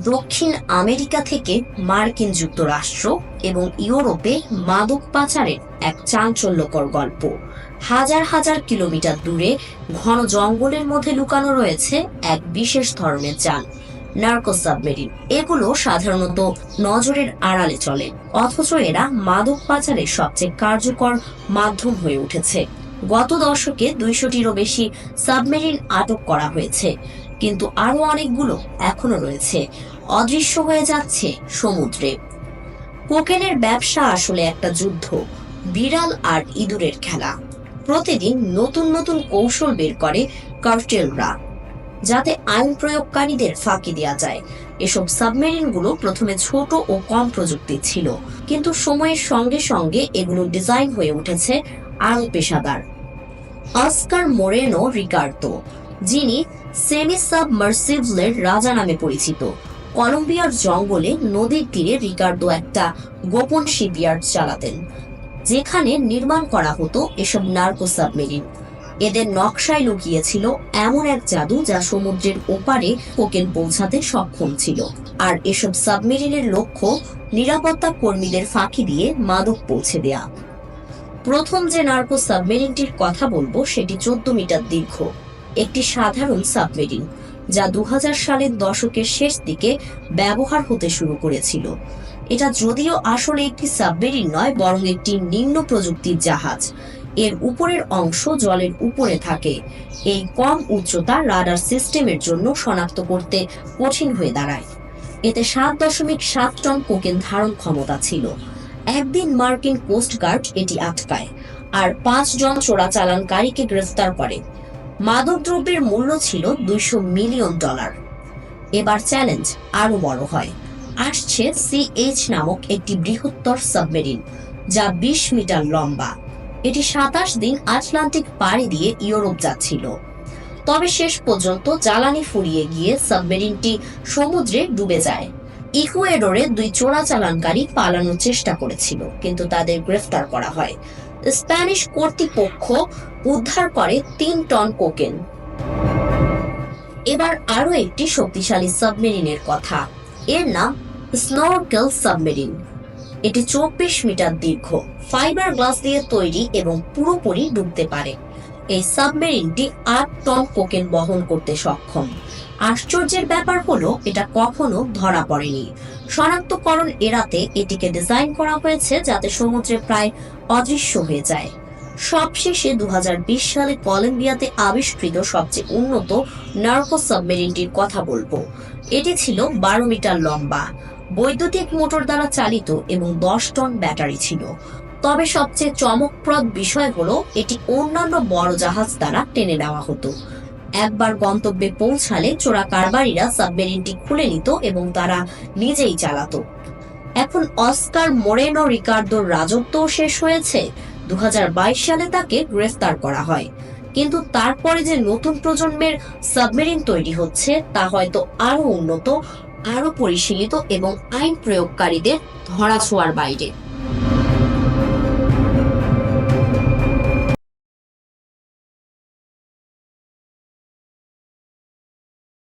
দক্ষিণ আমেরিকা থেকে মার্কিন যুক্তরাষ্ট্র এবং ইউরোপে মাদক পাচারের এক চাঞ্চল্যকর গল্প। হাজার হাজার কিলোমিটার দূরে ঘন জঙ্গলের মধ্যে লুকানো রয়েছে এক বিশেষ ধরনের যান, নার্কো সাবমেরিন। এগুলো সাধারণত নজরের আড়ালে চলে, অথচ এরা মাদক পাচারের সবচেয়ে কার্যকর মাধ্যম হয়ে উঠেছে। গত দশকে 200টিরও বেশি সাবমেরিন আটক করা হয়েছে, কিন্তু আরো অনেকগুলো এখনো রয়েছে, অদৃশ্য হয়ে যাচ্ছে সমুদ্রে। কোকেনের ব্যবসা আসলে একটা যুদ্ধ, বিড়াল আর ইঁদুরের খেলা। প্রতিদিন নতুন নতুন কৌশল বের করে কার্টেলরা, যাতে আইন প্রয়োগকারীদের ফাঁকি দেওয়া যায়। এসব সাবমেরিনগুলো প্রথমে ছোট ও কম প্রযুক্তি ছিল, কিন্তু সময়ের সঙ্গে সঙ্গে এগুলো ডিজাইন হয়ে উঠেছে আরো পেশাদার। অস্কার মোরেনো রিকার্দো, যিনি সেমি সাবমার্সিবলের রাজা নামে পরিচিত, কলম্বিয়ার জঙ্গলে নদীর তীরে রিকার্দো একটা গোপন শিপইয়ার্ড চালাতেন, যেখানে নির্মাণ করা হতো এসব নার্কো সাবমেরিন। এদের নকশায় লুকিয়েছিল এমন এক জাদু যা সমুদ্রের ওপারে কোকেন পৌঁছাতে সক্ষম ছিল। আর এসব সাবমেরিনের লক্ষ্য নিরাপত্তা কর্মীদের ফাঁকি দিয়ে মাদক পৌঁছে দেয়া। প্রথম যে নার্কো সাবমেরিনটির কথা বলবো সেটি 14 মিটার দীর্ঘ একটি সাধারণ সাবমেরিন, যা 2000 সালের দশকের শেষ দিকে ব্যবহার হতে শুরু করেছিল। এটা যদিও আসলে একটি সাবমেরিন নয়, বরং একটি নিম্ন প্রযুক্তির জাহাজ। এর উপরের অংশ জলের উপরে থাকে। এই কম উচ্চতা রাডার সিস্টেমের জন্য শনাক্ত করতে কঠিন হয়ে দাঁড়ায়। এতে 7.7 টন কোকেন ধারণ ক্ষমতা ছিল। একদিন মার্কিন কোস্টগার্ড এটি আটকায় আর 5 জন চোরাচালানকারীকে গ্রেফতার করে। মাদকদ্রব্যের মূল্য ছিল $200 মিলিয়ন। এবার চ্যালেঞ্জ আরো বড় হয়। আসছে CH নামক একটি বৃহত্তর সাবমেরিন, যা 20 মিটার লম্বা। এটি 27 দিন আটলান্টিক পাড়ি দিয়ে ইউরোপ যাচ্ছিল। তবে শেষ পর্যন্ত জ্বালানি ফুরিয়ে গিয়ে সাবমেরিনটি সমুদ্রে ডুবে যায়। ইকুয়েডরে 2 চোরাচালানকারী পালানোর চেষ্টা করেছিল, কিন্তু তাদের গ্রেফতার করা হয়। স্প্যানিশ কর্তৃপক্ষ উদ্ধার করে 3 টন কোকেন। এবার আরো একটি শক্তিশালী সাবমেরিনের কথা। এর নাম স্নরকেল সাবমেরিন। এটি 24 মিটার দীর্ঘ, ফাইবার গ্লাস দিয়ে তৈরি এবং পুরোপুরি ডুবতে পারে। এই সাবমেরিনটি 8 টন কোকেন বহন করতে সক্ষম। আশ্চর্যের ব্যাপার হলো এটা কখনো ধরা পড়েনি। শনাক্তকরণ এড়াতে এটিকে ডিজাইন করা হয়েছে যাতে সমুদ্রে প্রায় অদৃশ্য হয়ে যায়। সবশেষে 2020 সালে কলম্বিয়াতে আবিষ্কৃত সবচেয়ে উন্নত নার্কো সাবমেরিনটির কথা বলবো। এটি ছিল 12 মিটার লম্বা, বৈদ্যুতিক মোটর দ্বারা চালিত এবং 10 টন ব্যাটারি ছিল। তবে সবচেয়ে চমকপ্রদ বিষয় হলো এটি অন্যান্য বড় জাহাজ দ্বারা টেনে নেওয়া হতো। একবার গন্তব্যে পৌঁছালে চোরা কারবারিরা সাবমেরিনটি খুলে নিত এবং তারা নিজেই চালাতো। এখন অস্কার মোরেনো রিকার্দোর রাজত্ব শেষ হয়েছে। 2022 সালে তাকে গ্রেফতার করা হয়, কিন্তু তারপরে যে নতুন প্রজন্মের সাবমেরিন তৈরি হচ্ছে তা হয়তো আরো উন্নত, আরো পরিশীলিত এবং আইন প্রয়োগকারীদের ধরাছোঁয়ার বাইরে।